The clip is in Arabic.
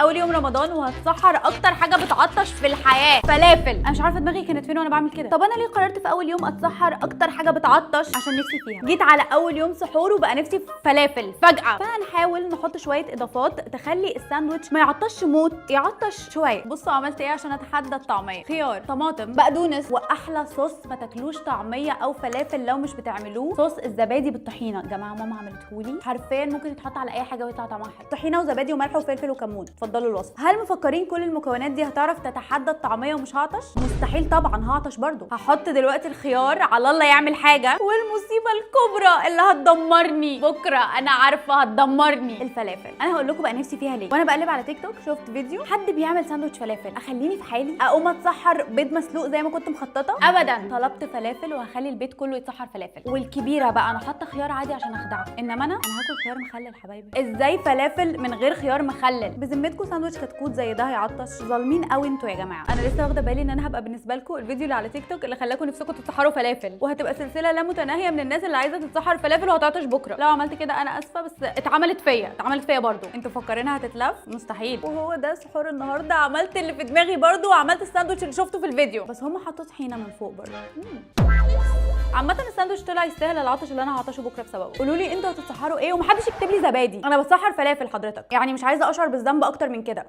اول يوم رمضان وهتسحر اكتر حاجه بتعطش في الحياه، فلافل. انا مش عارفه دماغي كانت فين وانا بعمل كده. طب انا ليه قررت في اول يوم اتسحر اكتر حاجه بتعطش؟ عشان نفسي فيها. جيت على اول يوم سحور وبقى نفسي في فلافل فجاه. فهنحاول نحط شويه اضافات تخلي الساندوتش ما يعطش موت، يعطش شويه. بصوا عملت ايه عشان اتحدى الطعميه: خيار، طماطم، بقدونس، واحلى صوص ما تاكلوش طعميه او فلافل لو مش بتعملوه، صوص الزبادي بالطحينه. يا جماعه ماما عملتهولي، حرفيا ممكن يتحط على اي حاجه ويطلع طعمها حلو. طحينه وزبادي وملح وفلفل وكمون. اتفضلوا الوصفه. هل مفكرين كل المكونات دي هتعرف تتحدى الطعميه ومش هعطش؟ مستحيل طبعا، هعطش برضو. هحط دلوقتي الخيار، على الله يعمل حاجه. والمصيبه الكبرى اللي هتدمرني بكره، انا عارفه هتدمرني، الفلافل. انا هقول لكم بقى نفسي فيها ليه. وانا بقلب على تيك توك شفت فيديو حد بيعمل ساندوتش فلافل. اخليني في حالي اقوم اتسحر بيض مسلوق زي ما كنت مخططه؟ ابدا. طلبت فلافل وهخلي البيت كله يتسحر فلافل. والكبيره بقى انا حاطه خيار عادي عشان اخدعكم، انما انا هاكل خيار مخلل حبايبي. ازاي فلافل من غير خيار مخلل؟ بذمتكم ساندوتش كتكوت زي ده هيعطش؟ ظالمين قوي انتوا يا جماعه. انا لسه واخده بالي ان انا هبقى بالنسبه لكم الفيديو اللي على تيك توك اللي خلاكم نفسكم تتسحروا فلافل، وهتبقى سلسله لا متناهيه من الناس اللي عايزه تتسحر فلافل وهتعطش بكره. لو عملت كده انا اسفه، بس اتعملت فيا برضو. انتوا مفكرينها هتتلف؟ مستحيل. وهو ده سحور النهارده. عملت اللي في دماغي برضو، وعملت الساندوتش اللي شفته في الفيديو، بس هم حطوا طحينه من فوق برضو. عامة الساندوتش طلع يستاهل العطش اللي انا هعطشه بكره بسببه. قولوا لي انتوا هتتسحروا ايه، ومحدش يكتب لي زبادي. انا بتسحر فلافل حضرتك، يعني مش عايزه اشعر بالذنب اكتر من كده.